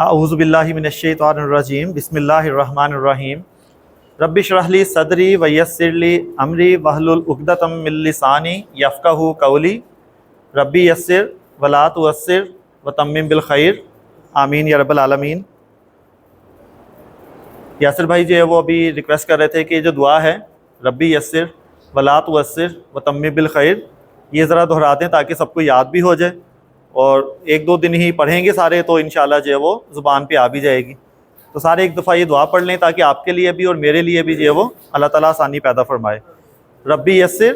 اعوذ باللہ من الشیطان الرجیم بسم اللہ الرحمن الرحیم رب اشرح لی صدری ویسر لی امری واحلل عقدۃ من لسانی یفقہوا قولی ربی یسر ولا تعسر وتمم بالخیر آمین یا رب العالمین۔ یاسر بھائی جو ہے وہ ابھی ریکویسٹ کر رہے تھے کہ جو دعا ہے ربی یسر ولا تعسر وتمم بالخیر، یہ ذرا دہرا دیں تاکہ سب کو یاد بھی ہو جائے، اور ایک دو دن ہی پڑھیں گے سارے تو انشاءاللہ جو ہے وہ زبان پہ آ بھی جائے گی۔ تو سارے ایک دفعہ یہ دعا پڑھ لیں تاکہ آپ کے لیے بھی اور میرے لیے بھی جو ہے وہ اللہ تعالیٰ آسانی پیدا فرمائے۔ ربی یسر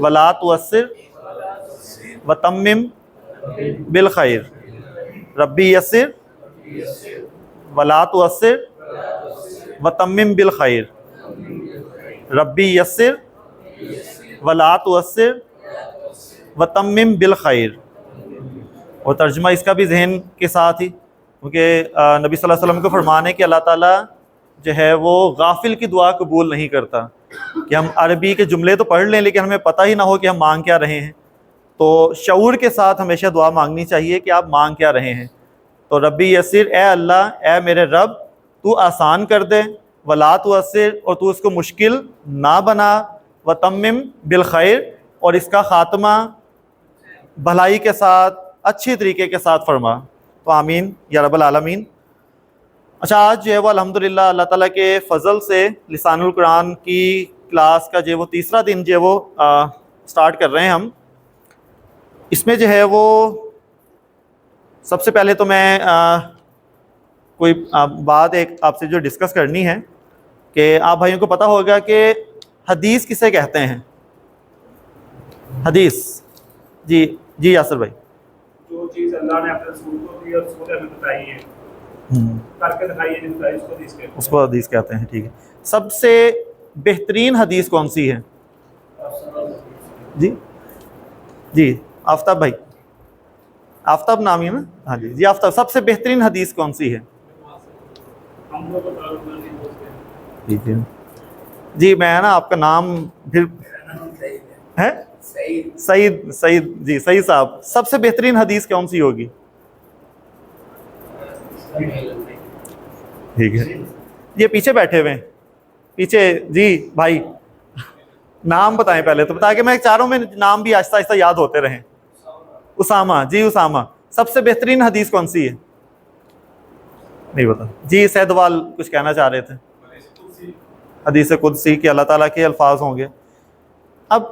ولا تعسر وتمم بالخیر، ربی یسر ولا تعسر وتمم بالخیر، ربی یسر ولا تعسر وتمم بالخیر۔ اور ترجمہ اس کا بھی ذہن کے ساتھ ہی، کیونکہ نبی صلی اللہ علیہ وسلم کو فرمان ہے کہ اللہ تعالیٰ جو ہے وہ غافل کی دعا قبول نہیں کرتا، کہ ہم عربی کے جملے تو پڑھ لیں لیکن ہمیں پتہ ہی نہ ہو کہ ہم مانگ کیا رہے ہیں۔ تو شعور کے ساتھ ہمیشہ دعا مانگنی چاہیے کہ آپ مانگ کیا رہے ہیں۔ تو ربی یسر، اے اللہ، اے میرے رب، تو آسان کر دے، ولا تعسر، اور تو اس کو مشکل نہ بنا، وتمم بالخیر، اور اس کا خاتمہ بھلائی کے ساتھ اچھی طریقے کے ساتھ فرما۔ تو آمین یا رب العالمین۔ اچھا، آج جو ہے وہ الحمدللہ اللہ تعالیٰ کے فضل سے لسان القرآن کی کلاس کا جو ہے وہ تیسرا دن جو ہے وہ سٹارٹ کر رہے ہیں ہم۔ اس میں جو ہے وہ سب سے پہلے تو میں کوئی بات ایک آپ سے جو ڈسکس کرنی ہے کہ آپ بھائیوں کو پتہ ہوگا کہ حدیث کسے کہتے ہیں؟ حدیث، جی یاسر بھائی۔ جو چیز اللہ نے اپنے رسول کو دی اور رسول نے ہمیں بتائی ہے، کر کے دکھائی ہے، اس کو حدیث کہتے ہیں۔ ٹھیک ہے، سب سے بہترین حدیث کون سی ہے؟ جی آفتاب بھائی، آفتاب نام ہی ہے نا؟ ہاں جی آفتاب، سب سے بہترین حدیث کون سی ہے؟ جی میں نا آپ کا نام پھر ہے سعید، جی سعید صاحب، سب سے بہترین حدیث کون سی ہوگی؟ ٹھیک ہے، یہ پیچھے بیٹھے ہوئے ہیں، پیچھے جی بھائی نام بتائیں پہلے تو، تاکہ میں چاروں میں نام بھی آہستہ آہستہ یاد ہوتے رہیں۔ اسامہ، جی اسامہ، سب سے بہترین حدیث کون سی ہے؟ نہیں بتا۔ جی سیدوال کچھ کہنا چاہ رہے تھے۔ حدیث قدسی کہ اللہ تعالیٰ کے الفاظ ہوں گے۔ اب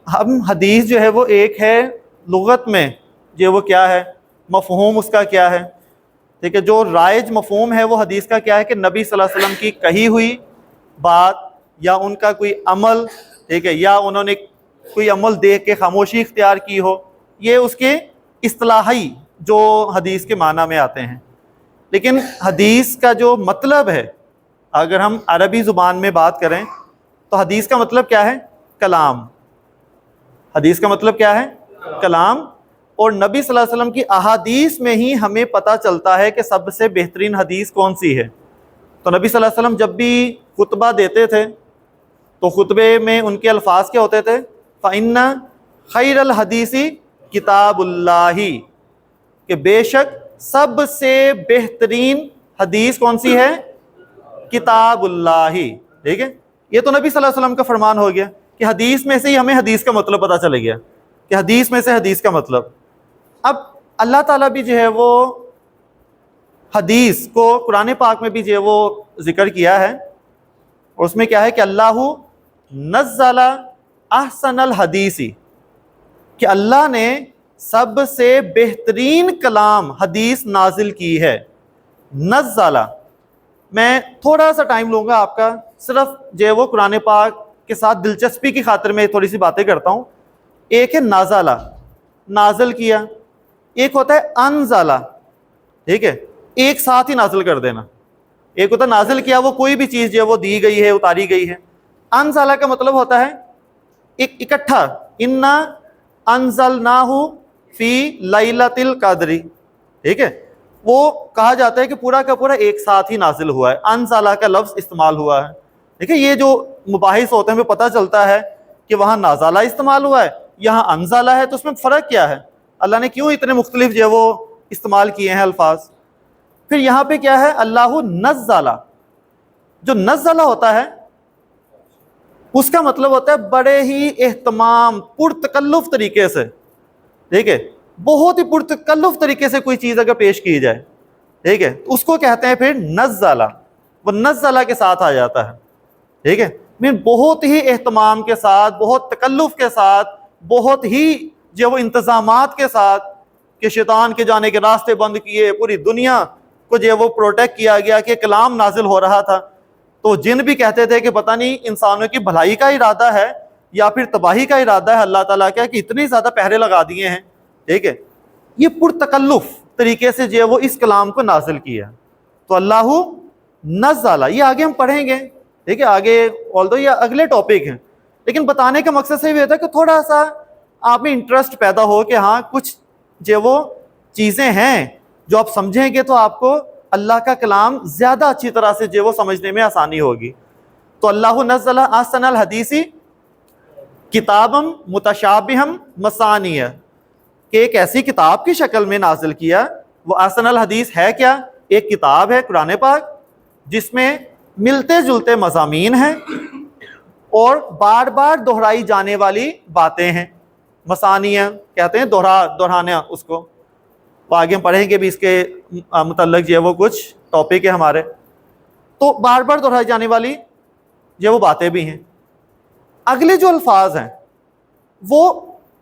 ہم حدیث جو ہے وہ ایک ہے لغت میں جو وہ کیا ہے، مفہوم اس کا کیا ہے، ٹھیک ہے، جو رائج مفہوم ہے وہ حدیث کا کیا ہے کہ نبی صلی اللہ علیہ وسلم کی کہی ہوئی بات یا ان کا کوئی عمل، ٹھیک ہے، یا انہوں نے کوئی عمل دیکھ کے خاموشی اختیار کی ہو، یہ اس کے اصطلاحی جو حدیث کے معنی میں آتے ہیں۔ لیکن حدیث کا جو مطلب ہے، اگر ہم عربی زبان میں بات کریں تو حدیث کا مطلب کیا ہے؟ کلام۔ حدیث کا مطلب کیا ہے؟ کلام۔ اور نبی صلی اللہ علیہ وسلم کی احادیث میں ہی ہمیں پتہ چلتا ہے کہ سب سے بہترین حدیث کون سی ہے۔ تو نبی صلی اللہ علیہ وسلم جب بھی خطبہ دیتے تھے تو خطبے میں ان کے الفاظ کیا ہوتے تھے؟ فَإِنَّ خَيْرَ الْحَدِيثِ کتاب اللہ، کہ بے شک سب سے بہترین حدیث کون سی ہے؟ کتاب اللہ، ٹھیک ہے۔ یہ تو نبی صلی اللہ علیہ وسلم کا فرمان ہو گیا کہ حدیث میں سے ہی ہمیں حدیث کا مطلب پتہ چلے گیا کہ حدیث میں سے حدیث کا مطلب۔ اب اللہ تعالیٰ بھی جو ہے وہ حدیث کو قرآن پاک میں بھی جو ہے وہ ذکر کیا ہے، اور اس میں کیا ہے کہ اللہ نزل احسن الحدیث، کہ اللہ نے سب سے بہترین کلام حدیث نازل کی ہے۔ نزل، میں تھوڑا سا ٹائم لوں گا آپ کا، صرف جو ہے وہ قرآن پاک کے ساتھ دلچسپی کی خاطر میں تھوڑی سی باتیں کرتا ہوں۔ ایک ہے نازلہ، نازل کیا، ایک ہوتا ہے انزلہ، ٹھیک ہے، ایک ساتھ ہی نازل کر دینا۔ ایک ہوتا ہے نازل کیا، وہ کوئی بھی چیز جو ہے وہ دی گئی ہے، اتاری گئی ہے۔ انزلہ کا مطلب ہوتا ہے ایک اکٹھا، انا انزلناہ فی لیلۃ القدر، ٹھیک ہے، وہ کہا جاتا ہے کہ پورا کا پورا ایک ساتھ ہی نازل ہوا ہے، انزلہ کا لفظ استعمال ہوا ہے۔ ٹھیک ہے، یہ جو مباحث ہوتے ہیں ہمیں پتہ چلتا ہے کہ وہاں نازلہ استعمال ہوا ہے، یہاں انزلہ ہے، تو اس میں فرق کیا ہے؟ اللہ نے کیوں اتنے مختلف جو ہے وہ استعمال کیے ہیں الفاظ. پھر یہاں پہ کیا ہے؟ اللہ نزلہ. جو نزلہ ہوتا ہے اس کا مطلب ہوتا ہے بڑے ہی اہتمام پرتکلف طریقے سے, ٹھیک ہے, بہت ہی پرتکلف طریقے سے کوئی چیز اگر پیش کی جائے, ٹھیک ہے, اس کو کہتے ہیں پھر نزلہ. وہ نزلہ کے ساتھ آ جاتا ہے, ٹھیک ہے, بہت ہی اہتمام کے ساتھ, بہت تکلف کے ساتھ, بہت ہی جو وہ انتظامات کے ساتھ کہ شیطان کے جانے کے راستے بند کیے, پوری دنیا کو جو وہ پروٹیکٹ کیا گیا کہ کلام نازل ہو رہا تھا. تو جن بھی کہتے تھے کہ پتہ نہیں انسانوں کی بھلائی کا ارادہ ہے یا پھر تباہی کا ارادہ ہے اللہ تعالیٰ کا کہ اتنے زیادہ پہرے لگا دیے ہیں, ٹھیک ہے, یہ پرتکلف طریقے سے جو وہ اس کلام کو نازل کیا. تو اللہ نزلہ, یہ آگے ہم پڑھیں گے, ٹھیک ہے, آگے although یہ اگلے ٹاپک ہیں, لیکن بتانے کا مقصد سے یہ ہوتا ہے کہ تھوڑا سا آپ میں انٹرسٹ پیدا ہو کہ ہاں کچھ جو وہ چیزیں ہیں جو آپ سمجھیں گے تو آپ کو اللہ کا کلام زیادہ اچھی طرح سے جو وہ سمجھنے میں آسانی ہوگی. تو اللہ نزل احسن الحدیث کتابا متشابہا مثانیہ, کہ ایک ایسی کتاب کی شکل میں نازل کیا. وہ احسن الحدیث ہے کیا؟ ایک کتاب ہے قرآن پاک جس میں ملتے جلتے مضامین ہیں اور بار بار دہرائی جانے والی باتیں ہیں. مثانیہ کہتے ہیں دہرانا اس کو. تو آگے ہم پڑھیں گے بھی اس کے متعلق جو وہ کچھ ٹاپک ہے ہمارے. تو بار بار دہرائی جانے والی جو وہ باتیں بھی ہیں. اگلے جو الفاظ ہیں وہ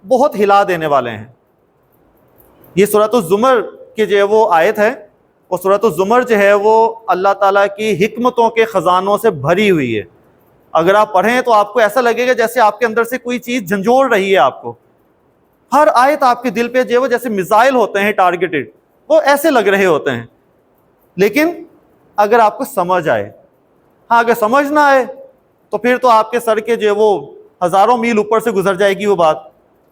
بہت ہلا دینے والے ہیں. یہ سورۃ الزمر کی جو وہ آیت ہے, اور سورۃ الزمر جو ہے وہ اللہ تعالیٰ کی حکمتوں کے خزانوں سے بھری ہوئی ہے. اگر آپ پڑھیں تو آپ کو ایسا لگے گا جیسے آپ کے اندر سے کوئی چیز جھنجھوڑ رہی ہے آپ کو. ہر آیت آپ کے دل پہ جو وہ جیسے میزائل ہوتے ہیں ٹارگیٹڈ, وہ ایسے لگ رہے ہوتے ہیں. لیکن اگر آپ کو سمجھ آئے, ہاں اگر سمجھ نہ آئے تو پھر تو آپ کے سر کے جو وہ ہزاروں میل اوپر سے گزر جائے گی وہ بات,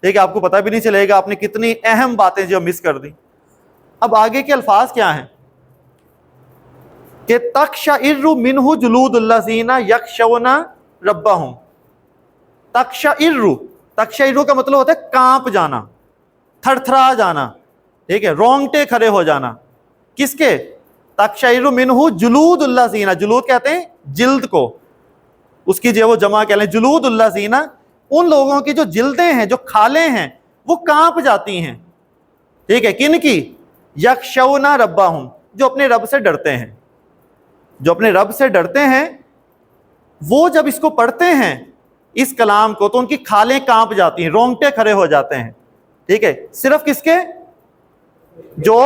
ٹھیک ہے, آپ کو پتہ بھی نہیں چلے گا آپ نے کتنی اہم باتیں جو مس کر دی. اب آگے کے الفاظ کیا ہیں کہ تقشعر منہ جلود الذین یخشون ربہم. تقشعر کا مطلب ہوتا ہے کانپ جانا, تھر تھرا جانا, ٹھیک ہے, رونگٹے کھڑے ہو جانا. کس کے؟ تقشعر منہ جلود الذین, جلود کہتے ہیں جلد کو, اس کی جو وہ جمع کہہ لیں جلود الذین, ان لوگوں کی جو جلدیں ہیں, جو کھالیں ہیں, وہ کانپ جاتی ہیں. ٹھیک ہے, کن کی؟ یخشون ربہم, جو اپنے رب سے ڈرتے ہیں. جو اپنے رب سے ڈرتے ہیں وہ جب اس کو پڑھتے ہیں اس کلام کو تو ان کی کھالیں کانپ جاتی ہیں, رونگٹے کھڑے ہو جاتے ہیں. ٹھیک ہے, صرف کس کے؟ جو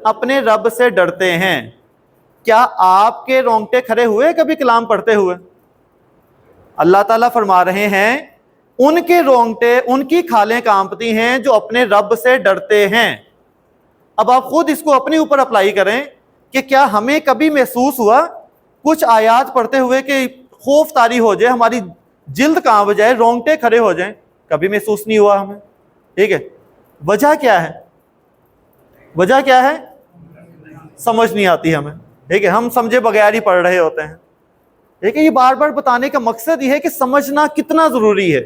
اپنے رب سے ڈرتے ہیں. کیا آپ کے رونگٹے کھڑے ہوئے کبھی کلام پڑھتے ہوئے؟ اللہ تعالیٰ فرما رہے ہیں ان کے رونگٹے, ان کی کھالیں کانپتی ہیں جو اپنے رب سے ڈرتے ہیں. اب آپ خود اس کو اپنے اوپر اپلائی کریں کہ کیا ہمیں کبھی محسوس ہوا کچھ آیات پڑھتے ہوئے کہ خوف طاری ہو جائے, ہماری جلد کانپ جائے, رونگٹے کھڑے ہو جائیں؟ کبھی محسوس نہیں ہوا ہمیں. ٹھیک ہے, وجہ کیا ہے؟ وجہ کیا ہے؟ سمجھ نہیں آتی ہمیں. ٹھیک ہے, ہم سمجھے بغیر ہی پڑھ رہے ہوتے ہیں. ٹھیک ہے, یہ بار بار بتانے کا مقصد یہ ہے کہ سمجھنا کتنا ضروری ہے,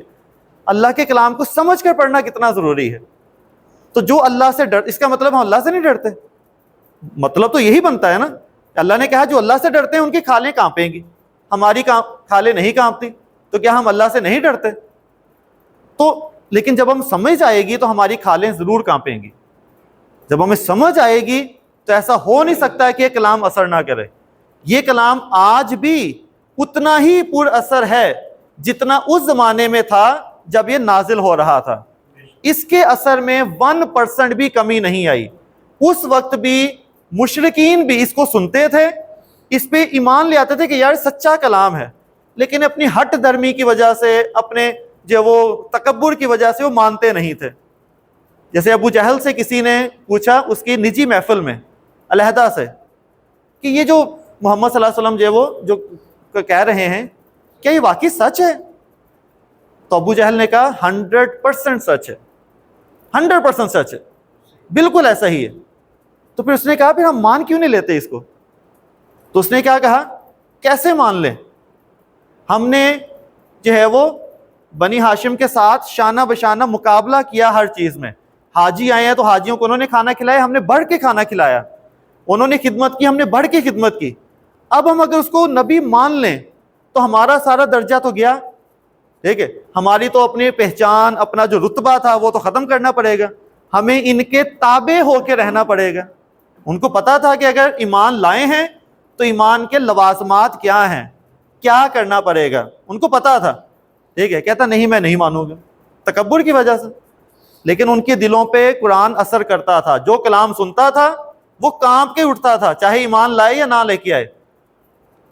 اللہ کے کلام کو سمجھ کر پڑھنا کتنا ضروری ہے. تو جو اللہ سے ڈر, اس کا مطلب ہم اللہ سے نہیں ڈرتے. مطلب تو یہی بنتا ہے نا, اللہ نے کہا جو اللہ سے ڈرتے ہیں ان کی کھالیں کانپیں گی, ہماری کھالیں نہیں کانپتی, تو کیا ہم اللہ سے نہیں ڈرتے؟ تو لیکن جب ہم سمجھ آئے گی تو ہماری کھالیں ضرور کانپیں گی. جب ہمیں سمجھ آئے گی تو ایسا ہو نہیں سکتا کہ یہ کلام اثر نہ کرے. یہ کلام آج بھی اتنا ہی پر اثر ہے جتنا اس زمانے میں تھا جب یہ نازل ہو رہا تھا. اس کے اثر میں 1% بھی کمی نہیں آئی. اس وقت بھی مشرکین بھی اس کو سنتے تھے, اس پہ ایمان لے آتے تھے کہ یار سچا کلام ہے, لیکن اپنی ہٹ درمی کی وجہ سے, اپنے جو وہ تکبر کی وجہ سے وہ مانتے نہیں تھے. جیسے ابو جہل سے کسی نے پوچھا اس کی نجی محفل میں علیحدہ سے کہ یہ جو محمد صلی اللہ علیہ وسلم جو وہ جو کہہ رہے ہیں کیا یہ واقعی سچ ہے؟ تو ابو جہل نے کہا 100% سچ ہے, 100% سچ ہے, بالکل ایسا ہی ہے. تو پھر اس نے کہا پھر ہم مان کیوں نہیں لیتے اس کو؟ تو اس نے کیا کہا, کیسے مان لیں؟ ہم نے جو ہے وہ بنی ہاشم کے ساتھ شانہ بشانہ مقابلہ کیا ہر چیز میں, حاجی آئے ہیں تو حاجیوں کو انہوں نے کھانا کھلایا, ہم نے بڑھ کے کھانا کھلایا, انہوں نے خدمت کی, ہم نے بڑھ کے خدمت کی. اب ہم اگر اس کو نبی مان لیں تو ہمارا سارا درجہ تو گیا, ٹھیک ہے, ہماری تو اپنی پہچان, اپنا جو رتبہ تھا وہ تو ختم کرنا پڑے گا, ہمیں ان کے تابع ہو کے رہنا پڑے گا. ان کو پتا تھا کہ اگر ایمان لائے ہیں تو ایمان کے لوازمات کیا ہیں, کیا کرنا پڑے گا, ان کو پتا تھا, ٹھیک ہے. کہتا نہیں میں نہیں مانوں گا, تکبر کی وجہ سے. لیکن ان کے دلوں پہ قرآن اثر کرتا تھا, جو کلام سنتا تھا وہ کانپ کے اٹھتا تھا, چاہے ایمان لائے یا نہ لے کے آئے.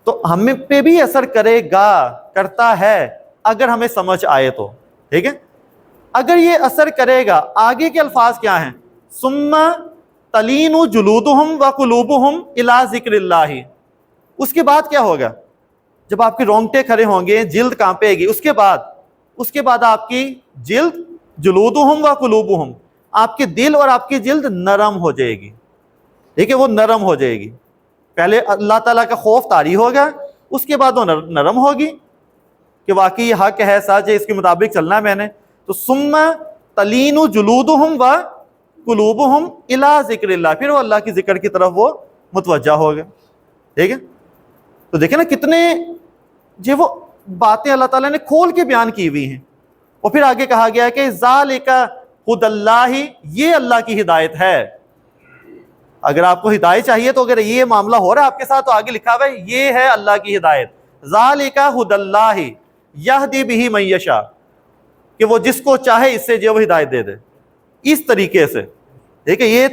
تو ہم پہ بھی اثر کرے گا, کرتا ہے, اگر ہمیں سمجھ آئے تو, ٹھیک ہے. اگر یہ اثر کرے گا, آگے کے الفاظ کیا ہیں, ثم تلین جلودہم وقلوبہم الی ذکر اللہ. اس کے بعد کیا ہوگا, جب آپ کے رونگٹے کھڑے ہوں گے, جلد کانپے گی, اس کے بعد آپ کی جلد, جلودہم وقلوبہم, آپ کے دل اور آپ کی جلد نرم ہو جائے گی, ٹھیک ہے, وہ نرم ہو جائے گی. پہلے اللہ تعالیٰ کا خوف طاری ہوگا, اس کے بعد وہ نرم ہوگی کہ واقعی یہ حق ہے, سچ ہے, اس کے مطابق چلنا ہے میں نے. تو ثم تلین جلودہم وقلوبہم الی ذکر اللہ, پھر وہ اللہ کی ذکر کی طرف وہ متوجہ ہوگا, ٹھیک ہے. تو دیکھیں نا کتنے جو وہ باتیں اللہ تعالیٰ نے کھول کے بیان کی ہوئی ہیں. اور پھر آگے کہا گیا کہ ذالک ھدی اللہ, یہ اللہ کی ہدایت ہے. اگر آپ کو ہدایت چاہیے تو اگر یہ معاملہ ہو رہا ہے آپ کے ساتھ تو آگے لکھا ہوا ہے یہ ہے اللہ کی ہدایت. ذالک ھدی اللہ یہدی بہ من یشاء, کہ وہ جس کو چاہے اس سے جو وہ ہدایت دے دے, اس طریقے سے. دیکھیں یہ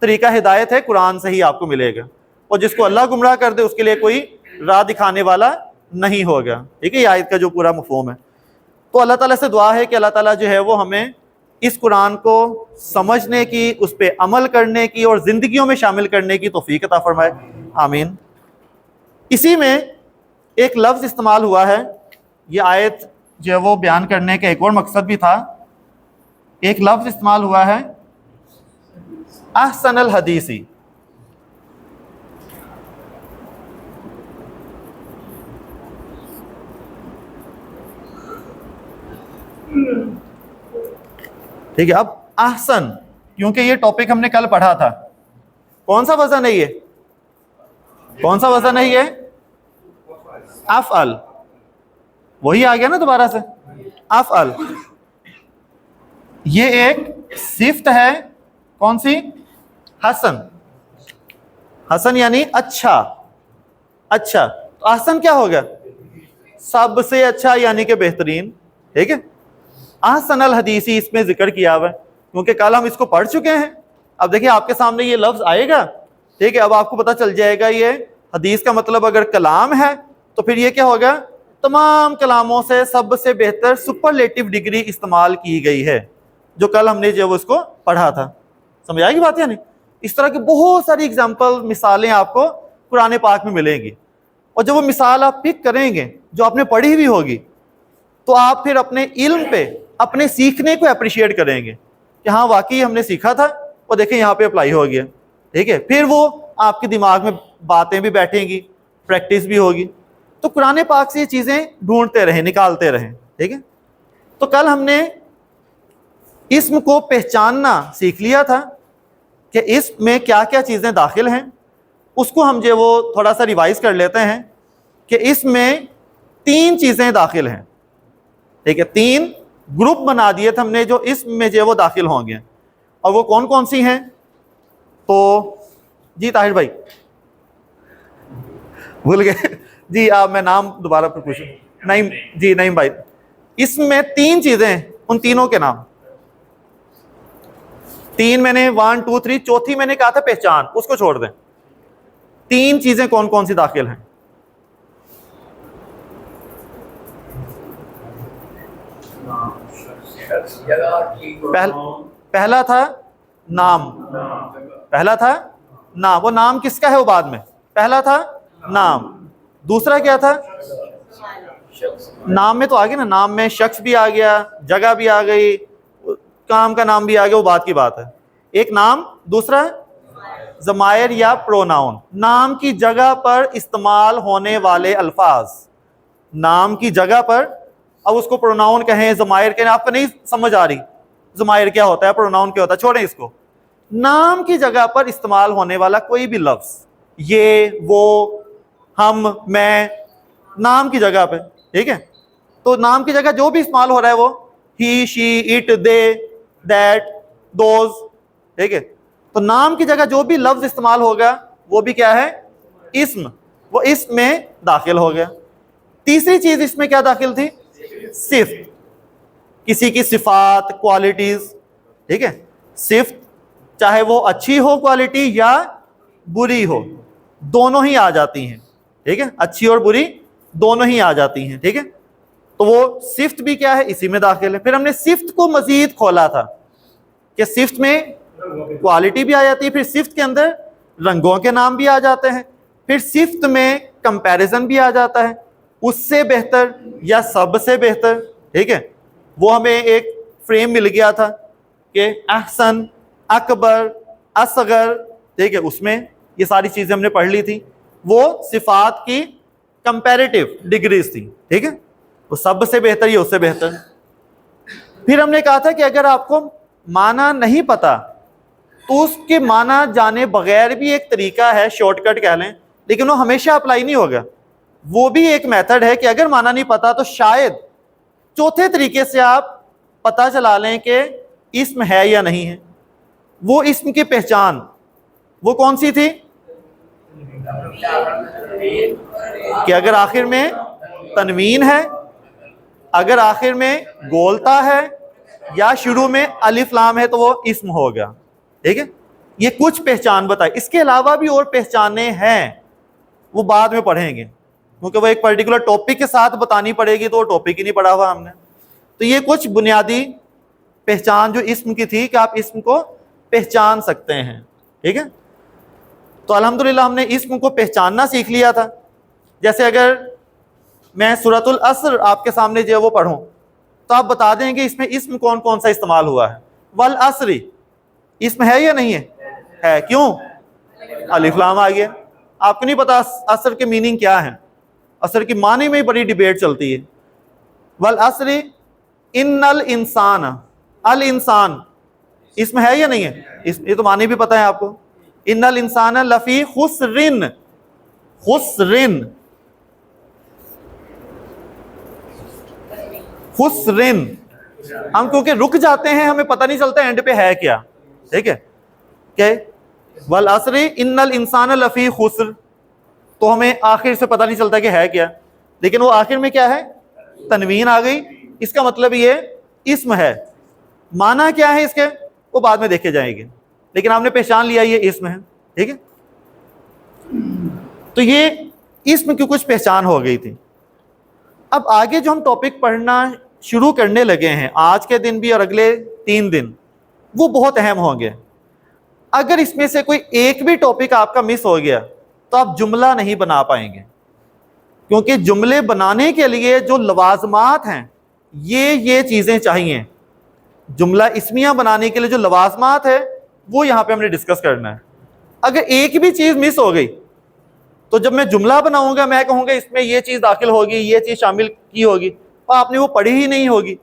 طریقہ ہدایت ہے, قرآن سے ہی آپ کو ملے گا. اور جس کو اللہ گمراہ کر دے اس کے لیے کوئی راہ دکھانے والا نہیں ہوگا, ٹھیک ہے. یہ آیت کا جو پورا مفہوم ہے. تو اللہ تعالیٰ سے دعا ہے کہ اللہ تعالیٰ جو ہے وہ ہمیں اس قرآن کو سمجھنے کی, اس پہ عمل کرنے کی اور زندگیوں میں شامل کرنے کی توفیق عطا فرمائے, آمین. اسی میں ایک لفظ استعمال ہوا ہے, یہ آیت جو ہے وہ بیان کرنے کا ایک اور مقصد بھی تھا. ایک لفظ استعمال ہوا ہے احسن الحدیثی. ٹھیک ہے, اب احسن, کیونکہ یہ ٹاپک ہم نے کل پڑھا تھا. کون سا وزن ہے یہ, کون سا وزن ہے یہ, افعل. وہی آ گیا نا دوبارہ سے, افعل. یہ ایک صفت ہے, کون سی, حسن. حسن یعنی اچھا, اچھا. تو احسن کیا ہوگا, سب سے اچھا یعنی کہ بہترین, ٹھیک ہے. احسن الحدیثی اس میں ذکر کیا ہوا ہے کیونکہ کل ہم اس کو پڑھ چکے ہیں. اب دیکھیں آپ کے سامنے یہ لفظ آئے گا, ٹھیک ہے. اب آپ کو پتہ چل جائے گا یہ حدیث کا مطلب اگر کلام ہے تو پھر یہ کیا ہوگا, تمام کلاموں سے سب سے بہتر سپرلیٹو ڈگری استعمال کی گئی ہے, جو کل ہم نے جو اس کو پڑھا تھا. سمجھ آئے گی بات یا نہیں. اس طرح کی بہت ساری اگزامپل, مثالیں آپ کو قرآن پاک میں ملیں گی. اور جب وہ مثال آپ پک کریں گے جو آپ نے پڑھی ہوئی ہوگی تو آپ پھر اپنے علم پہ, اپنے سیکھنے کو اپریشیٹ کریں گے کہ ہاں واقعی ہم نے سیکھا تھا اور دیکھیں یہاں پہ اپلائی ہو گیا, ٹھیک ہے. پھر وہ آپ کے دماغ میں باتیں بھی بیٹھیں گی, پریکٹس بھی ہوگی. تو قرآن پاک سے یہ چیزیں ڈھونڈتے رہیں, نکالتے رہیں, ٹھیک ہے. تو کل ہم نے اسم کو پہچاننا سیکھ لیا تھا کہ اسم میں کیا کیا چیزیں داخل ہیں. اس کو ہم جو وہ تھوڑا سا ریوائز کر لیتے ہیں کہ اسم میں 3 چیزیں داخل ہیں, ٹھیک ہے. 3 گروپ بنا دیے تھے ہم نے جو اسم میں جو وہ داخل ہوں گے, اور وہ کون کون سی ہیں. تو جی طاہر بھائی بھول گئے جی, آپ میں نام دوبارہ پھر پوچھوں. نعیم جی, نعیم بھائی. اسم میں 3 چیزیں, ان تینوں کے نام 3 میں نے 1 2 3, چوتھی میں نے کہا تھا پہچان, اس کو چھوڑ دیں. 3 چیزیں کون کون سی داخل ہیں. پہلا تھا نام, پہلا تھا نام. وہ نام کس کا ہے وہ بعد میں, پہلا تھا نام. دوسرا کیا تھا, نام میں تو آ گیا نا, نام میں شخص بھی آ گیا, جگہ بھی آ گئی, کام کا نام بھی آ گیا, وہ بات کی بات ہے. ایک نام, دوسرا ضمائر یا پروناؤن, نام کی جگہ پر استعمال ہونے والے الفاظ. نام کی جگہ پر, اب اس کو پروناؤن کہیں, ضمائر کہیں, آپ کو نہیں سمجھ آ رہی, ضمائر کیا ہوتا ہے, پروناؤن کیا ہوتا ہے, چھوڑیں اس کو. نام کی جگہ پر استعمال ہونے والا کوئی بھی لفظ, یہ, وہ, ہم, میں, نام کی جگہ پہ, ٹھیک ہے, تو نام کی جگہ جو بھی استعمال ہو رہا ہے وہ ہی, شی, اٹ, دے, دیٹ, دوز, ٹھیک ہے. تو نام کی جگہ جو بھی لفظ استعمال ہوگا وہ بھی کیا ہے, اسم, وہ اسم میں داخل ہو گیا. تیسری چیز اس میں کیا داخل تھی, صفت, کسی کی صفات, کوالٹیز, ٹھیک ہے. صفت چاہے وہ اچھی ہو کوالٹی یا بری ہو, دونوں ہی آ جاتی ہیں, ٹھیک ہے, اچھی اور بری دونوں ہی آ جاتی ہیں, ٹھیک ہے. تو وہ صفت بھی کیا ہے, اسی میں داخل ہے. پھر ہم نے صفت کو مزید کھولا تھا کہ صفت میں کوالٹی بھی آ جاتی ہے, پھر صفت کے اندر رنگوں کے نام بھی آ جاتے ہیں, پھر صفت میں کمپیریزن بھی آ جاتا ہے, اس سے بہتر یا سب سے بہتر, ٹھیک ہے. وہ ہمیں ایک فریم مل گیا تھا کہ احسن, اکبر, اصغر, ٹھیک ہے, اس میں یہ ساری چیزیں ہم نے پڑھ لی تھی. وہ صفات کی کمپیریٹیو ڈگریز تھی, ٹھیک ہے, وہ سب سے بہتر یا اس سے بہتر. پھر ہم نے کہا تھا کہ اگر آپ کو معنی نہیں پتا تو اس کے معنی جانے بغیر بھی ایک طریقہ ہے, شارٹ کٹ کہہ لیں, لیکن وہ ہمیشہ اپلائی نہیں ہوگا. وہ بھی ایک میتھڈ ہے کہ اگر معنی نہیں پتا تو شاید چوتھے طریقے سے آپ پتہ چلا لیں کہ اسم ہے یا نہیں ہے. وہ اسم کی پہچان وہ کون سی تھی کہ اگر آخر میں تنوین ہے, اگر آخر میں گولتا ہے, یا شروع میں الف لام ہے تو وہ اسم ہو گیا, ٹھیک ہے. یہ کچھ پہچان بتائی. اس کے علاوہ بھی اور پہچانیں ہیں, وہ بعد میں پڑھیں گے, کیونکہ وہ ایک پرٹیکولر ٹاپک کے ساتھ بتانی پڑے گی, تو وہ ٹاپک ہی نہیں پڑھا ہوا ہم نے. تو یہ کچھ بنیادی پہچان جو اسم کی تھی کہ آپ اسم کو پہچان سکتے ہیں, ٹھیک ہے. تو الحمدللہ ہم نے اسم کو پہچاننا سیکھ لیا تھا. جیسے اگر میں سورۃ العصر آپ کے سامنے جو ہے وہ پڑھوں تو آپ بتا دیں گے اس میں اسم کون کون سا استعمال ہوا ہے. والعصر اسم ہے یا نہیں ہے, کیوں, الف لام آ گیا. آپ کو نہیں پتا عصر کے میننگ کیا ہے, عصر کی معنی میں بڑی ڈیبیٹ چلتی ہے. والعصر ان الانسان, الانسان اسم ہے یا نہیں ہے, یہ تو معنی بھی پتہ ہے آپ کو. ان الانسان لفی خسرن, خسرن, خسرن. ہم کیونکہ رک جاتے ہیں ہمیں پتہ نہیں چلتا اینڈ پہ ہے کیا, ٹھیک ہے. کہ والعصر ان الانسان لفی خسر, تو ہمیں آخر سے پتہ نہیں چلتا کہ ہے کیا, لیکن وہ آخر میں کیا ہے, تنوین آ گئی, اس کا مطلب یہ اسم ہے. معنی کیا ہے اس کے وہ بعد میں دیکھے جائیں گے, لیکن آپ نے پہچان لیا یہ اسم ہے, ٹھیک ہے. تو یہ اسم کی کچھ پہچان ہو گئی تھی. اب آگے جو ہم ٹاپک پڑھنا شروع کرنے لگے ہیں آج کے دن بھی اور اگلے 3 دن, وہ بہت اہم ہوں گے. اگر اس میں سے کوئی ایک بھی ٹاپک آپ کا مس ہو گیا تو آپ جملہ نہیں بنا پائیں گے, کیونکہ جملے بنانے کے لیے جو لوازمات ہیں یہ چیزیں چاہیے. جملہ اسمیہ بنانے کے لیے جو لوازمات ہے وہ یہاں پہ ہم نے ڈسکس کرنا ہے. اگر ایک بھی چیز مس ہو گئی تو جب میں جملہ بناؤں گا میں کہوں گا اس میں یہ چیز داخل ہوگی, یہ چیز شامل کی ہوگی, اور آپ نے وہ پڑھی ہی نہیں ہوگی,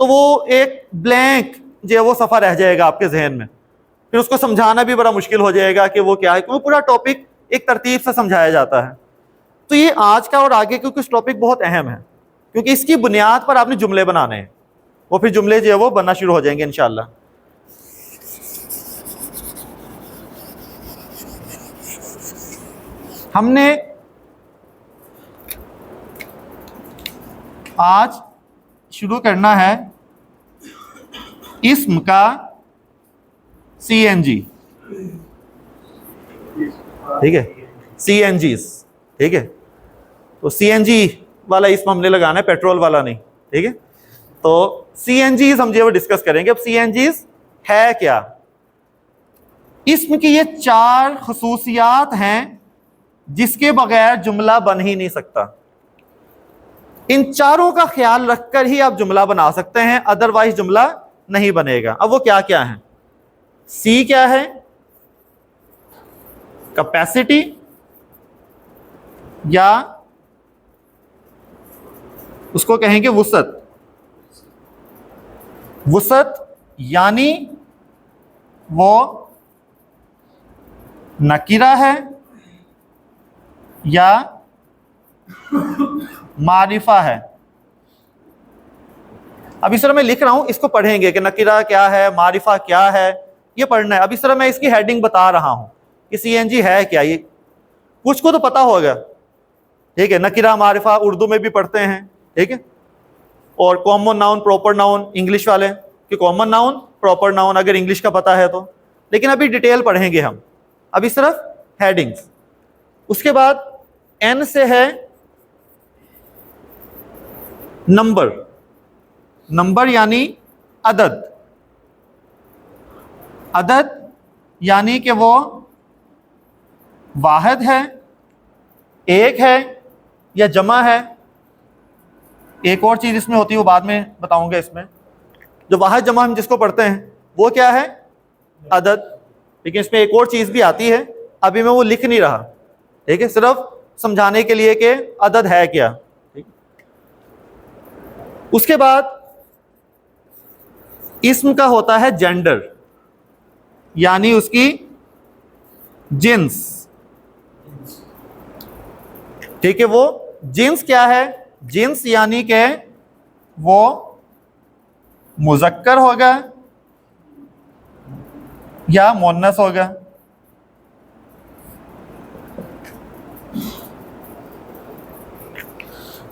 تو وہ ایک بلینک جو ہے وہ صفحہ رہ جائے گا آپ کے ذہن میں. پھر اس کو سمجھانا بھی بڑا مشکل ہو جائے گا کہ وہ کیا ہے, کیونکہ پورا ٹاپک ایک ترتیب سے سمجھایا جاتا ہے. تو یہ آج کا اور آگے کا کچھ ٹاپک بہت اہم ہے, کیونکہ اس کی بنیاد پر آپ نے جملے بنانے ہیں, وہ پھر جملے جو ہے وہ بننا شروع ہو جائیں گے انشاءاللہ. ہم نے آج شروع کرنا ہے اسم کا CNG, ٹھیک ہے, CNGs, ٹھیک ہے. تو CNG والا اسم ہم نے لگانا ہے, پیٹرول والا نہیں, ٹھیک ہے. تو CNGs ہم جو ہے وہ ڈسکس کریں گے. اب CNGs ہے کیا, اسم کی یہ 4 خصوصیات ہیں جس کے بغیر جملہ بن ہی نہیں سکتا. ان چاروں کا خیال رکھ کر ہی آپ جملہ بنا سکتے ہیں, ادروائز جملہ نہیں بنے گا. اب وہ کیا کیا ہیں, سی کیا ہے, کیپیسٹی یا اس کو کہیں گے وسعت, وسعت یعنی وہ نکرہ ہے یا معرفہ ہے. اب اس طرح میں لکھ رہا ہوں, اس کو پڑھیں گے کہ نکرہ کیا ہے, معرفہ کیا ہے, یہ پڑھنا ہے. اب اس طرح میں اس کی ہیڈنگ بتا رہا ہوں کہ سی این جی ہے کیا. یہ کچھ کو تو پتا ہوگا, ٹھیک ہے, نکرہ معرفہ اردو میں بھی پڑھتے ہیں, ٹھیک ہے, اور common noun proper noun English والے کہ کامن ناؤن پراپر ناؤن اگر انگلش کا پتا ہے تو. لیکن ابھی ڈیٹیل پڑھیں گے ہم. اب اس طرف ہیڈنگز. اس کے بعد این سے ہے نمبر. نمبر یعنی عدد. عدد یعنی کہ وہ واحد ہے, ایک ہے یا جمع ہے. ایک اور چیز اس میں ہوتی ہے وہ بعد میں بتاؤں گا. اس میں جو واحد جمع ہم جس کو پڑھتے ہیں وہ کیا ہے, عدد. لیکن اس میں ایک اور چیز بھی آتی ہے, ابھی میں وہ لکھ نہیں رہا, ٹھیک ہے, صرف سمجھانے کے لیے کہ عدد ہے کیا. اس کے بعد اسم کا ہوتا ہے جینڈر, یعنی اس کی جنس. ٹھیک ہے, وہ جنس کیا ہے, جنس یعنی کہ وہ مذکر ہوگا یا مؤنث ہوگا.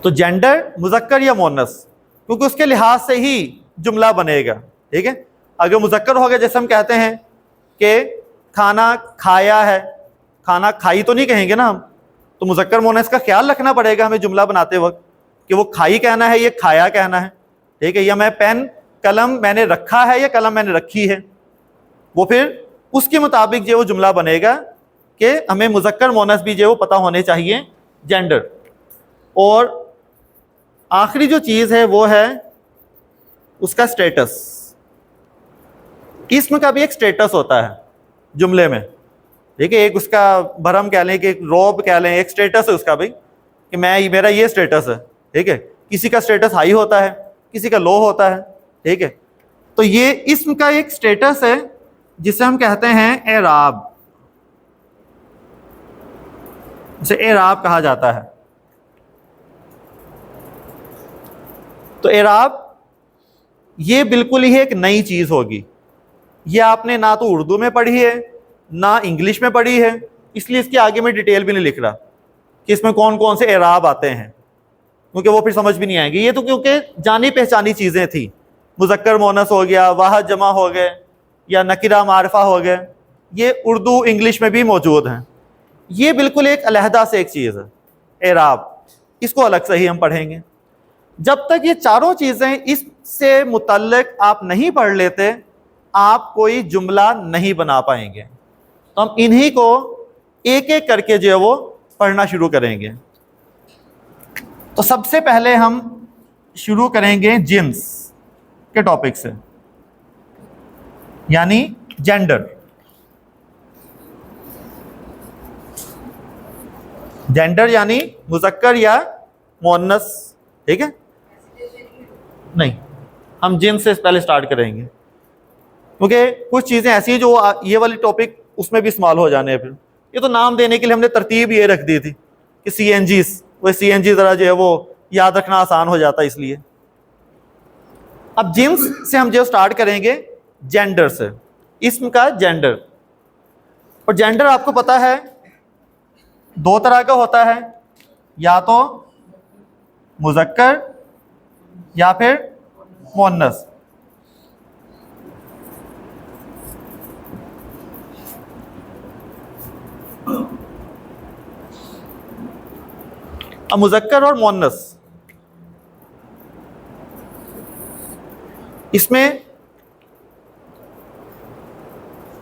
تو جینڈر مذکر یا مؤنث, کیونکہ اس کے لحاظ سے ہی جملہ بنے گا, ٹھیک ہے. اگر مذکر ہوگا جیسے ہم کہتے ہیں کہ کھانا کھایا ہے, کھانا کھائی تو نہیں کہیں گے نا ہم, تو مذکر مؤنث کا خیال رکھنا پڑے گا ہمیں جملہ بناتے وقت کہ وہ کھائی کہنا ہے یا کھایا کہنا ہے, ٹھیک ہے, یا میں پین قلم میں نے رکھا ہے یا قلم میں نے رکھی ہے. وہ پھر اس کے مطابق جو وہ جملہ بنے گا کہ ہمیں مذکر مؤنث بھی جو وہ پتہ ہونے چاہیے, جینڈر. اور آخری جو چیز ہے وہ ہے اس کا سٹیٹس. اسم کا بھی ایک سٹیٹس ہوتا ہے جملے میں, ٹھیک ہے. ایک اس کا بھرم کہہ لیں کہ ایک روب کہہ لیں, ایک سٹیٹس ہے اس کا بھی کہ میرا یہ سٹیٹس ہے, ٹھیک ہے. کسی کا سٹیٹس ہائی ہوتا ہے, کسی کا لو ہوتا ہے, ٹھیک ہے. تو یہ اسم کا ایک سٹیٹس ہے جسے ہم کہتے ہیں اعراب. اسے اعراب کہا جاتا ہے. تو اعراب یہ بالکل ہی ایک نئی چیز ہوگی. یہ آپ نے نہ تو اردو میں پڑھی ہے نہ انگلش میں پڑھی ہے, اس لیے اس کے آگے میں ڈیٹیل بھی نہیں لکھ رہا کہ اس میں کون کون سے اعراب آتے ہیں, کیونکہ وہ پھر سمجھ بھی نہیں آئیں گے. یہ تو کیونکہ جانی پہچانی چیزیں تھیں, مذکر مؤنث ہو گیا, واحد جمع ہو گئے, یا نکرہ معرفہ ہو گئے, یہ اردو انگلش میں بھی موجود ہیں. یہ بالکل ایک علیحدہ سے ایک چیز ہے اعراب, اس کو الگ سے ہی ہم پڑھیں گے. جب تک یہ چاروں چیزیں اس سے متعلق آپ نہیں پڑھ لیتے آپ کوئی جملہ نہیں بنا پائیں گے. تو ہم انہی کو ایک ایک کر کے جو ہے وہ پڑھنا شروع کریں گے. تو سب سے پہلے ہم شروع کریں گے جنس کے ٹاپک سے, یعنی جینڈر. جینڈر یعنی مذکر یا مؤنث, ٹھیک ہے. نہیں, ہم جنس سے پہلے سٹارٹ کریں گے کیونکہ کچھ چیزیں ایسی ہیں جو یہ والی ٹاپک اس میں بھی استعمال ہو جانے ہیں. پھر یہ تو نام دینے کے لیے ہم نے ترتیب یہ رکھ دی تھی کہ سی این جیز, وہ سی این جی ذرا جو ہے وہ یاد رکھنا آسان ہو جاتا ہے اس لیے. اب جنس سے ہم جو سٹارٹ کریں گے جینڈر سے, اسم کا جینڈر. اور جینڈر آپ کو پتا ہے دو طرح کا ہوتا ہے, یا تو مذکر یا پھر مؤنث. اب مذکر اور مؤنث, اس میں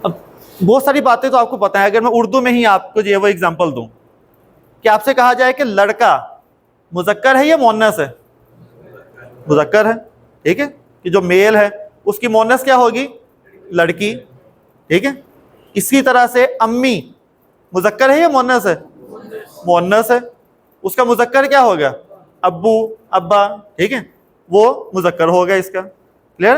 اب بہت ساری باتیں تو آپ کو پتہ ہے. اگر میں اردو میں ہی آپ کو جو ہے وہ اگزامپل دوں کہ آپ سے کہا جائے کہ لڑکا مذکر ہے یا مؤنث ہے, مذکر ہے, ٹھیک ہے, کہ جو میل ہے اس کی مؤنث کیا ہوگی, لڑکی, ٹھیک ہے. اسی طرح سے امی مذکر ہے یا مؤنث ہے, مؤنث ہے, اس کا مذکر کیا ہوگا, ابو, ابا, ٹھیک ہے, وہ مذکر ہوگا اس کا. کلیئر.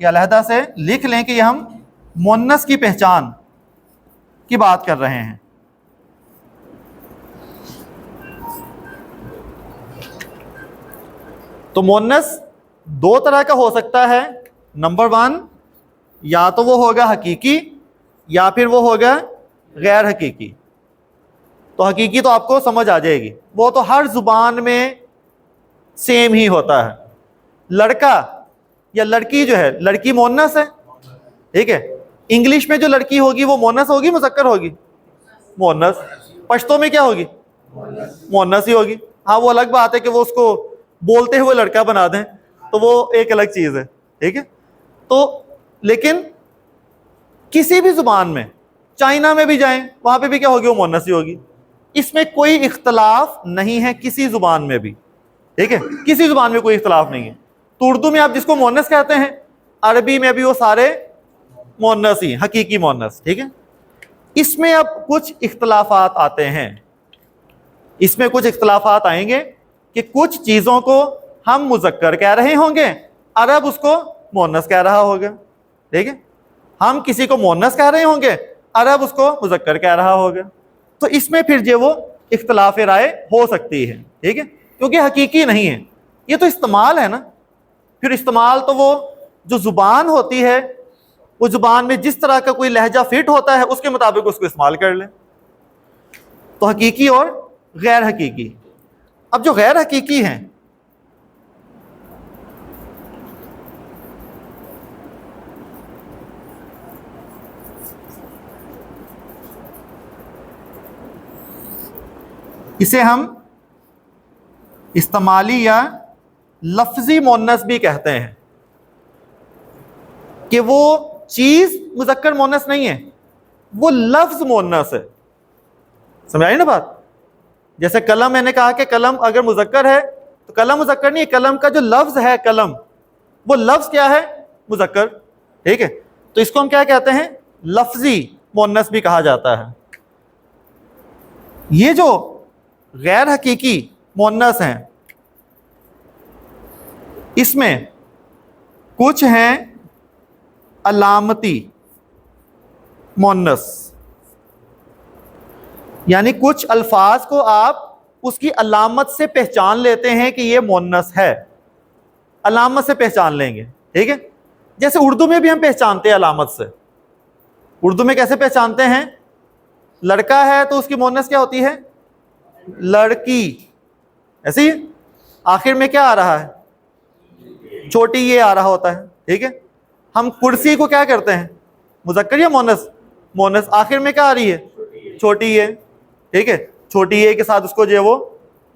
کہ علیحدہ سے لکھ لیں کہ یہ ہم مونس کی پہچان کی بات کر رہے ہیں. تو مونس دو طرح کا ہو سکتا ہے. نمبر 1، یا تو وہ ہوگا حقیقی یا پھر وہ ہوگا غیر حقیقی. تو حقیقی تو آپ کو سمجھ آ جائے گی، وہ تو ہر زبان میں سیم ہی ہوتا ہے. لڑکا یا لڑکی جو ہے، لڑکی مونس ہے، ٹھیک ہے. انگلش میں جو لڑکی ہوگی وہ مونس ہوگی مذکر ہوگی؟ مونس. پشتو میں کیا ہوگی؟ مونس ہی ہوگی. ہاں وہ الگ بات ہے کہ وہ اس کو بولتے ہوئے لڑکا بنا دیں تو وہ ایک الگ چیز ہے، ٹھیک ہے. تو لیکن کسی بھی زبان میں، چائنا میں بھی جائیں وہاں پہ بھی کیا ہوگی؟ وہ مونس ہی ہوگی. اس میں کوئی اختلاف نہیں ہے کسی زبان میں بھی، ٹھیک ہے. کسی زبان میں کوئی اختلاف نہیں ہے. تو اردو میں آپ جس کو مونس کہتے ہیں، عربی میں بھی وہ سارے مونس ہی، حقیقی مونس، ٹھیک ہے. اس میں اب کچھ اختلافات آتے ہیں. اس میں کچھ اختلافات آئیں گے کہ کچھ چیزوں کو ہم مذکر کہہ رہے ہوں گے، عرب اس کو مونس کہہ رہا ہوگا، ٹھیک ہے. ہم کسی کو مونس کہہ رہے ہوں گے، عرب اس کو مذکر کہہ رہا ہوگا. تو اس میں پھر جو وہ اختلاف رائے ہو سکتی ہے، ٹھیک ہے، کیونکہ حقیقی نہیں ہے. یہ تو استعمال ہے نا. پھر استعمال تو وہ جو زبان ہوتی ہے، وہ زبان میں جس طرح کا کوئی لہجہ فٹ ہوتا ہے اس کے مطابق اس کو استعمال کر لیں. تو حقیقی اور غیر حقیقی. اب جو غیر حقیقی ہیں، اسے ہم استعمالی یا لفظی مونس بھی کہتے ہیں. کہ وہ چیز مذکر مونس نہیں ہے، وہ لفظ مونس ہے. سمجھ آئی نا بات؟ جیسے قلم، میں نے کہا کہ قلم اگر مذکر ہے تو قلم مذکر نہیں ہے، قلم کا جو لفظ ہے قلم، وہ لفظ کیا ہے؟ مذکر، ٹھیک ہے. تو اس کو ہم کیا کہتے ہیں؟ لفظی مونس بھی کہا جاتا ہے. یہ جو غیر حقیقی مونس ہیں، اس میں کچھ ہیں علامتی مونس، یعنی کچھ الفاظ کو آپ اس کی علامت سے پہچان لیتے ہیں کہ یہ مونس ہے. علامت سے پہچان لیں گے، ٹھیک ہے. جیسے اردو میں بھی ہم پہچانتے ہیں علامت سے. اردو میں کیسے پہچانتے ہیں؟ لڑکا ہے تو اس کی مونس کیا ہوتی ہے؟ لڑکی. ایسے ہی آخر میں کیا آ رہا ہے؟ چھوٹی یہ آ رہا ہوتا ہے، ٹھیک ہے. ہم کرسی کو کیا کرتے ہیں؟ مذکر یا مونس؟ مونس. آخر میں کیا آ رہی ہے؟ چھوٹی یہ، ٹھیک ہے. چھوٹی یہ کے ساتھ اس کو جو ہے وہ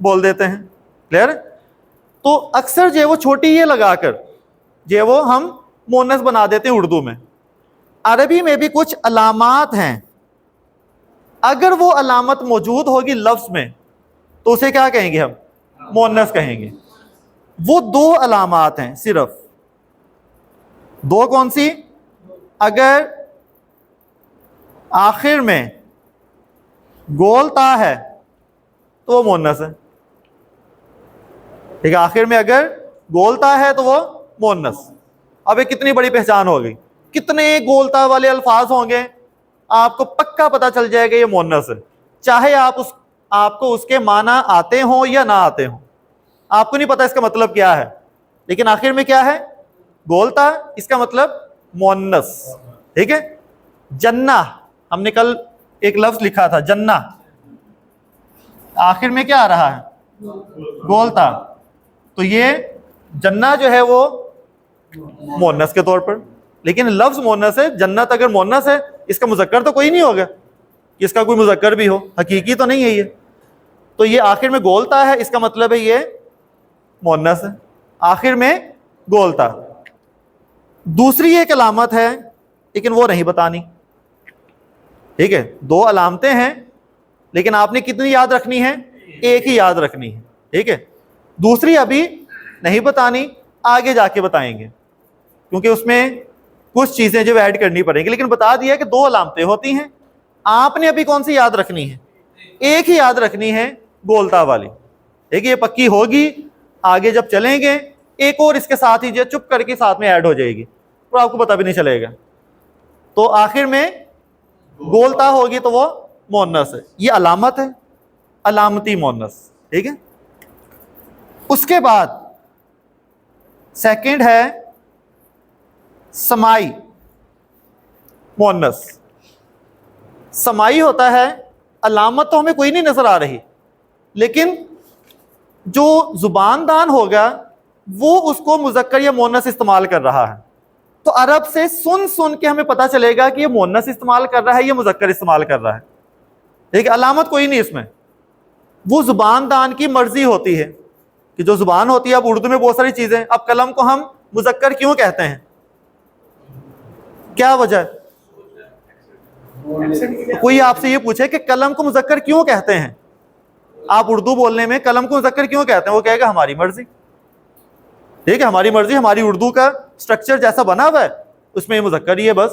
بول دیتے ہیں. کلیئر؟ تو اکثر جو ہے وہ چھوٹی یہ لگا کر جو ہے وہ ہم مونس بنا دیتے ہیں اردو میں. عربی میں بھی کچھ علامات ہیں، اگر وہ علامت موجود ہوگی لفظ میں تو اسے کیا کہیں گے؟ ہم مونس کہیں گے. وہ دو علامات ہیں صرف. دو کون سی؟ اگر آخر میں گول تا ہے تو وہ مونس ہے، ٹھیک ہے. آخر میں اگر گول تا ہے تو وہ مونس. اب یہ کتنی بڑی پہچان ہو گئی. کتنے گول تا والے الفاظ ہوں گے، آپ کو پکا پتا چل جائے گا یہ مونس ہے، چاہے آپ کو اس کے معنی آتے ہوں یا نہ آتے ہوں. آپ کو نہیں پتا اس کا مطلب کیا ہے، لیکن آخر میں کیا ہے؟ گول تا. اس کا مطلب مونس، ٹھیک ہے. جنہ، ہم نے کل ایک لفظ لکھا تھا جنہ، آخر میں کیا آ رہا ہے؟ گول تا. تو یہ جنہ جو ہے وہ مونس کے طور پر، لیکن لفظ مونس ہے. جنت اگر مونس ہے، اس کا مذکر تو کوئی نہیں ہوگا کہ اس کا کوئی مذکر بھی ہو، حقیقی تو نہیں ہے یہ. تو یہ آخر میں گولتا ہے، اس کا مطلب ہے یہ مونس ہے، آخر میں گولتا. دوسری ایک علامت ہے لیکن وہ نہیں بتانی، ٹھیک ہے. دو علامتیں ہیں لیکن آپ نے کتنی یاد رکھنی ہے؟ ایک ہی یاد رکھنی ہے، ٹھیک ہے. دوسری ابھی نہیں بتانی، آگے جا کے بتائیں گے کیونکہ اس میں کچھ چیزیں جو ایڈ کرنی پڑیں گی. لیکن بتا دیا کہ دو علامتیں ہوتی ہیں. آپ نے ابھی کون سی یاد رکھنی ہے؟ ایک ہی یاد رکھنی ہے، گولتا والی. ٹھیک ہے، یہ پکی ہوگی. آگے جب چلیں گے ایک اور اس کے ساتھ ہی جو چپ کر کے ساتھ میں ایڈ ہو جائے گی. اور آپ کو پتہ بھی نہیں چلے گا. تو آخر میں گولتا ہوگی تو وہ مؤنث ہے. یہ علامت ہے, علامتی مؤنث. ٹھیک ہے. اس کے بعد سیکنڈ ہے سمائی مؤنث. سمائی ہوتا ہے, علامت تو ہمیں کوئی نہیں نظر آ رہی, لیکن جو زبان دان ہوگا وہ اس کو مذکر یا مؤنث استعمال کر رہا ہے. تو عرب سے سن سن کے ہمیں پتہ چلے گا کہ یہ مؤنث استعمال کر رہا ہے, یہ مذکر استعمال کر رہا ہے. ٹھیک ہے. علامت کوئی نہیں اس میں, وہ زبان دان کی مرضی ہوتی ہے کہ جو زبان ہوتی ہے. اب اردو میں بہت ساری چیزیں, اب قلم کو ہم مذکر کیوں کہتے ہیں, کیا وجہ ہے؟ کوئی آپ سے یہ پوچھے کہ قلم کو مذکر کیوں کہتے ہیں, آپ اردو بولنے میں قلم کو مذکر کیوں کہتے ہیں, وہ کہے گا ہماری مرضی. ٹھیک ہے, ہماری مرضی, ہماری اردو کا سٹرکچر جیسا بنا ہوا ہے اس میں یہ مذکر ہی ہے بس.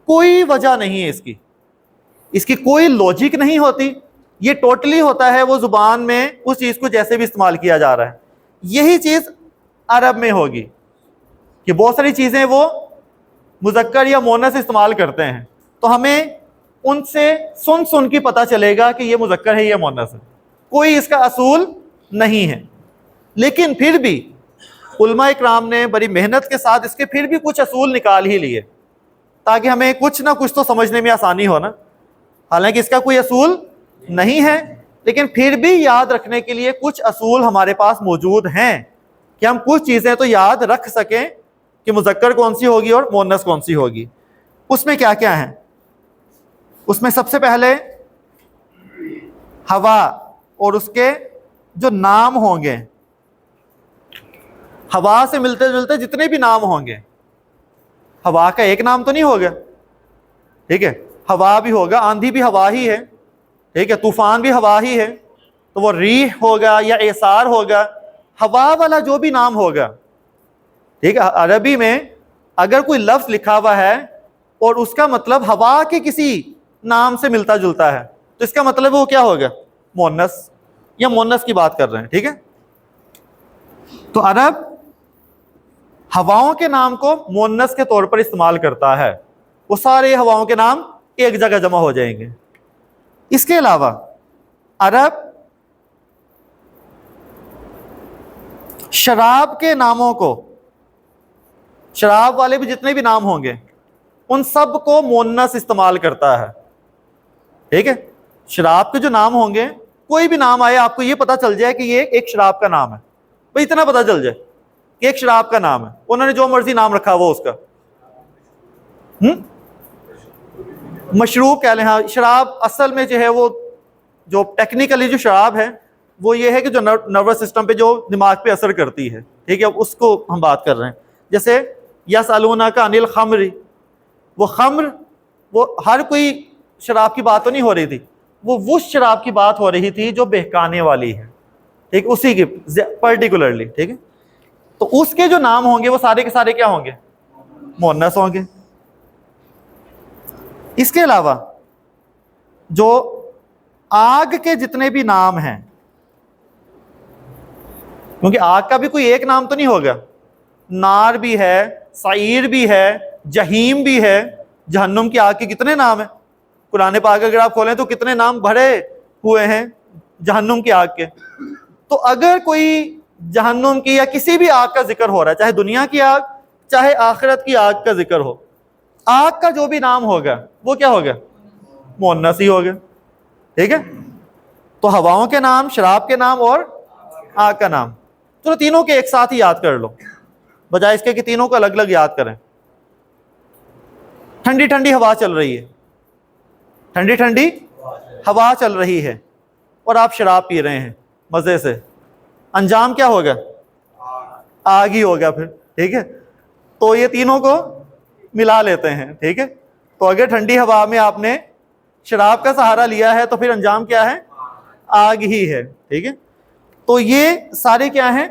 کوئی وجہ نہیں ہے اس کی کوئی لوجک نہیں ہوتی. یہ ٹوٹلی ہوتا ہے وہ زبان میں اس چیز کو جیسے بھی استعمال کیا جا رہا ہے. یہی چیز عرب میں ہوگی کہ بہت ساری چیزیں وہ مذکر یا مؤنث استعمال کرتے ہیں, تو ہمیں ان سے سن سن کے پتہ چلے گا کہ یہ مذکر ہے یا مؤنث ہے. کوئی اس کا اصول نہیں ہے. لیکن پھر بھی علماء اکرام نے بڑی محنت کے ساتھ اس کے پھر بھی کچھ اصول نکال ہی لیے تاکہ ہمیں کچھ نہ کچھ تو سمجھنے میں آسانی ہو نا. حالانکہ اس کا کوئی اصول نہیں ہے, لیکن پھر بھی یاد رکھنے کے لیے کچھ اصول ہمارے پاس موجود ہیں کہ ہم کچھ چیزیں تو یاد رکھ سکیں کہ مذکر کون سی ہوگی اور مؤنث کون سی ہوگی. اس میں کیا کیا ہیں؟ اس میں سب سے پہلے ہوا اور اس کے جو نام ہوں گے, ہوا سے ملتے جلتے جتنے بھی نام ہوں گے, ہوا کا ایک نام تو نہیں ہوگا. ٹھیک ہے, ہوا بھی ہوگا, آندھی بھی ہوا ہی ہے. ٹھیک ہے, طوفان بھی ہوا ہی ہے, تو وہ ریح ہوگا یا اعصار ہوگا, ہوا والا جو بھی نام ہوگا. ٹھیک ہے, عربی میں اگر کوئی لفظ لکھا ہوا ہے اور اس کا مطلب ہوا کے کسی نام سے ملتا جلتا ہے تو اس کا مطلب وہ کیا ہوگا, مؤنث, یا مؤنث کی بات کر رہے ہیں. ٹھیک ہے, تو عرب ہواؤں کے نام کو مؤنث کے طور پر استعمال کرتا ہے. وہ سارے ہواؤں کے نام ایک جگہ جمع ہو جائیں گے. اس کے علاوہ عرب شراب کے ناموں کو, شراب والے بھی جتنے بھی نام ہوں گے ان سب کو مؤنث استعمال کرتا ہے. ٹھیک ہے, شراب کے جو نام ہوں گے, کوئی بھی نام آئے آپ کو یہ پتا چل جائے کہ یہ ایک شراب کا نام ہے, بھئی اتنا پتا چل جائے کہ ایک شراب کا نام ہے. انہوں نے جو مرضی نام رکھا وہ اس کا مشروب کہہ لیں. ہاں, شراب اصل میں جو ہے وہ جو ٹیکنیکلی جو شراب ہے وہ یہ ہے کہ جو نروس سسٹم پہ جو دماغ پہ اثر کرتی ہے. ٹھیک ہے, اس کو ہم بات کر رہے ہیں. جیسے یسألونک عن الخمر, وہ خمر, وہ ہر کوئی شراب کی بات تو نہیں ہو رہی تھی, وہ شراب کی بات ہو رہی تھی جو بہکانے والی ہے. ٹھیک, اسی کی پرٹیکولرلی. ٹھیک ہے, تو اس کے جو نام ہوں گے وہ سارے کے سارے کیا ہوں گے, مؤنث ہوں گے. اس کے علاوہ جو آگ کے جتنے بھی نام ہیں, کیونکہ آگ کا بھی کوئی ایک نام تو نہیں ہوگا, نار بھی ہے, سعیر بھی ہے, جہیم بھی ہے. جہنم کی آگ کے کتنے نام ہیں, قرآن پاک اگر آپ کھولیں تو کتنے نام بھرے ہوئے ہیں جہنم کی آگ کے. تو اگر کوئی جہنم کی یا کسی بھی آگ کا ذکر ہو رہا ہے, چاہے دنیا کی آگ چاہے آخرت کی آگ کا ذکر ہو, آگ کا جو بھی نام ہوگا وہ کیا ہوگا, مؤنث ہی ہوگا. ٹھیک ہے, تو ہواؤں کے نام, شراب کے نام اور آگ کا نام, چلو تینوں کے ایک ساتھ ہی یاد کر لو بجائے اس کے کہ تینوں کو الگ الگ یاد کریں. ٹھنڈی ٹھنڈی ہوا چل رہی ہے, ٹھنڈی ٹھنڈی ہوا چل رہی ہے اور آپ شراب پی رہے ہیں مزے سے, انجام کیا ہوگا, آگ ہی ہوگا پھر. ٹھیک ہے, تو یہ تینوں کو ملا لیتے ہیں. ٹھیک ہے, تو اگر ٹھنڈی ہوا میں آپ نے شراب کا سہارا لیا ہے تو پھر انجام کیا ہے, آگ ہی ہے. ٹھیک ہے, تو یہ سارے کیا ہیں,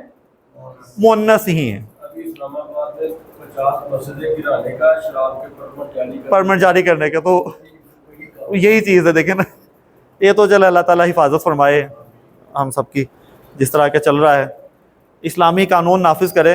مؤنث ہی ہیں. اسلام آباد میں 50 مسجدیں گرانے کا, شراب کے پرمٹ جاری کرنے کا, تو یہی چیز ہے. دیکھیں نا, یہ تو چل اللہ تعالیٰ حفاظت فرمائے ہم سب کی, جس طرح کا چل رہا ہے. اسلامی قانون نافذ کرے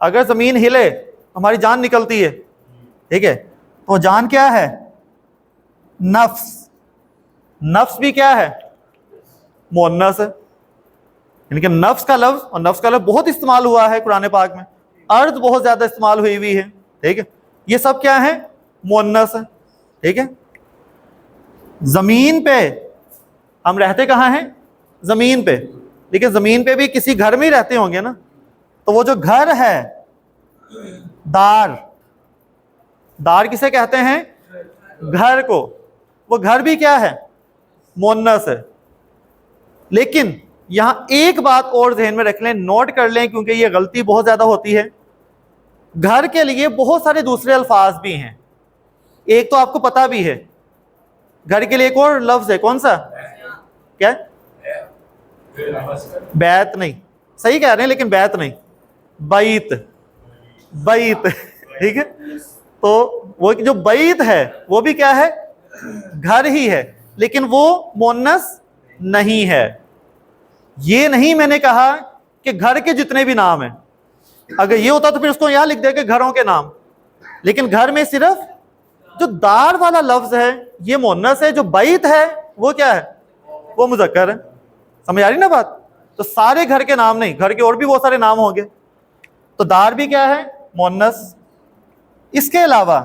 اگر زمین ہلے ہماری جان نکلتی ہے، ٹھیک ہے، تو جان کیا ہے؟ نفس. نفس بھی کیا ہے؟ مؤنث ہے. یعنی کہ نفس کا لفظ، اور نفس کا لفظ بہت استعمال ہوا ہے قرآن پاک میں، ارض بہت زیادہ استعمال ہوئی ہے، ٹھیک ہے، یہ سب کیا ہے؟ مؤنث ہے. ٹھیک ہے، زمین پہ ہم رہتے کہاں ہیں؟ زمین پہ. لیکن زمین پہ بھی کسی گھر میں ہی رہتے ہوں گے نا، تو وہ جو گھر ہے، دار، دار کسے کہتے ہیں؟ گھر کو. وہ گھر بھی کیا ہے؟ مؤنث ہے. لیکن یہاں ایک بات اور ذہن میں رکھ لیں، نوٹ کر لیں، کیونکہ یہ غلطی بہت زیادہ ہوتی ہے. گھر کے لیے بہت سارے دوسرے الفاظ بھی ہیں. ایک تو آپ کو پتا بھی ہے، گھر کے لیے ایک اور لفظ ہے، کون سا؟ کیا؟ بیت نہیں، صحیح کہہ رہے ہیں لیکن بیت نہیں، بیت. بیت ٹھیک ہے. تو وہ جو بیت ہے وہ بھی کیا ہے؟ گھر ہی ہے، لیکن وہ مؤنث نہیں ہے. یہ نہیں میں نے کہا کہ گھر کے جتنے بھی نام ہیں، اگر یہ ہوتا تو پھر اس کو یہاں لکھ دے کہ گھروں کے نام. لیکن گھر میں صرف جو دار والا لفظ ہے یہ مؤنث ہے، جو بیت ہے وہ کیا ہے؟ وہ مذکر ہے. سمجھ آ رہی نا بات؟ تو سارے گھر کے نام نہیں، گھر کے اور بھی بہت سارے نام ہوں گے. تو دار بھی کیا ہے؟ مؤنث. اس کے علاوہ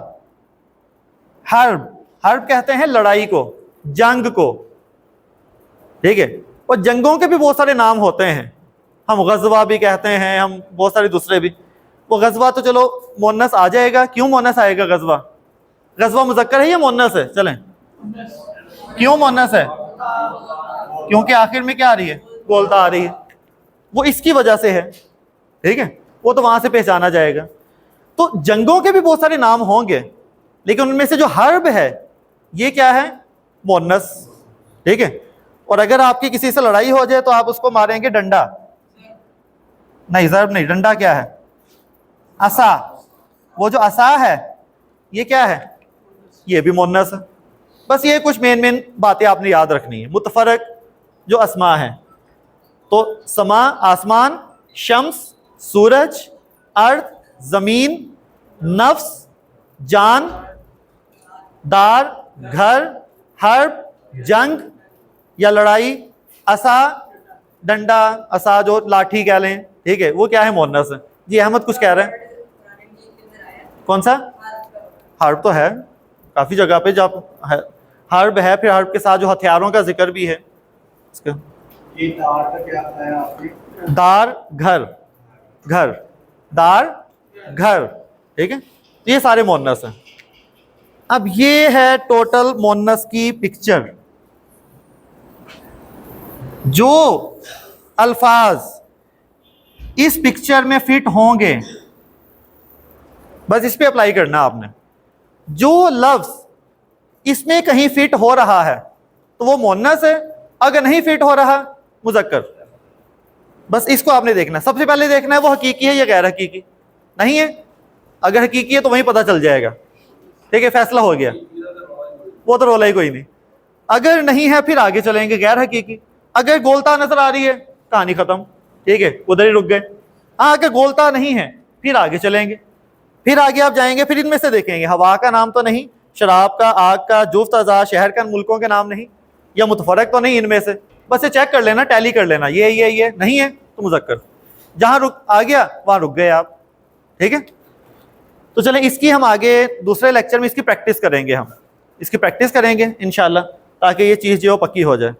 حرب، حرب کہتے ہیں لڑائی کو، جنگ کو، ٹھیک ہے. اور جنگوں کے بھی بہت سارے نام ہوتے ہیں، ہم غزوہ بھی کہتے ہیں، ہم بہت سارے دوسرے بھی. وہ غزوہ تو چلو مؤنث آ جائے گا. کیوں مؤنث آئے گا غزوہ؟ غزوہ مذکر ہے یا مؤنث ہے؟ چلیں، کیوں مؤنث ہے؟ کیونکہ آخر میں کیا آ رہی ہے؟ گولتا آ رہی ہے. وہ اس کی وجہ سے ہے، ٹھیک ہے، وہ تو وہاں سے پہچانا جائے گا. تو جنگوں کے بھی بہت سارے نام ہوں گے، لیکن ان میں سے جو حرب ہے یہ کیا ہے؟ مؤنث. ٹھیک ہے. اور اگر آپ کی کسی سے لڑائی ہو جائے تو آپ اس کو ماریں گے ڈنڈا نہیں، ضرب نہیں. ڈنڈا کیا ہے؟ عصا. وہ جو عصا ہے یہ کیا ہے؟ یہ بھی مؤنث ہے. بس یہ کچھ مین باتیں آپ نے یاد رکھنی ہے. متفرق جو اسماء ہیں، تو سما آسمان، شمس سورج، ارض زمین، نفس جان، دار گھر، حرب جنگ یا لڑائی، عصا ڈنڈا، عصا جو لاٹھی کہہ لیں، ٹھیک ہے، وہ کیا ہے؟ مؤنث ہے. جی احمد کچھ کہہ رہے ہیں. کون سا؟ حرب تو ہے کافی جگہ پہ، جب حرب ہے پھر حرب کے ساتھ جو ہتھیاروں کا ذکر بھی ہے. اس کا یہ دار کا کیا بتایا آپ نے؟ دار گھر، گھر دار گھر، ٹھیک ہے. یہ سارے مؤنث ہیں. اب یہ ہے ٹوٹل مؤنث کی پکچر. جو الفاظ اس پکچر میں فٹ ہوں گے بس اس پہ اپلائی کرنا آپ نے. جو لفظ اس میں کہیں فٹ ہو رہا ہے تو وہ مؤنث ہے، اگر نہیں فٹ ہو رہا مذکر. بس اس کو آپ نے دیکھنا. سب سے پہلے دیکھنا ہے وہ حقیقی ہے یا غیر حقیقی. نہیں ہے، اگر حقیقی ہے تو وہیں پتہ چل جائے گا، ٹھیک ہے، فیصلہ ہو گیا، وہ تو رولا ہی کوئی نہیں. اگر نہیں ہے پھر آگے چلیں گے غیر حقیقی. اگر گولتا نظر آ رہی ہے کہانی ختم، ٹھیک ہے، ادھر ہی رک گئے. ہاں اگر گولتا نہیں ہے پھر آگے چلیں گے. پھر آگے آپ جائیں گے، پھر ان میں سے دیکھیں گے ہوا کا نام تو نہیں، شراب کا، آگ کا، جفت اعضاء، شہر کا، ملکوں کے نام نہیں، یا متفرق تو نہیں ان میں سے. بس یہ چیک کر لینا، ٹیلی کر لینا، یہ نہیں ہے تو مذکر. جہاں آ گیا وہاں رک گئے آپ، ٹھیک ہے. تو چلیں اس کی ہم آگے دوسرے لیکچر میں اس کی پریکٹس کریں گے، ہم اس کی پریکٹس کریں گے انشاءاللہ، تاکہ یہ چیز جو پکی ہو جائے.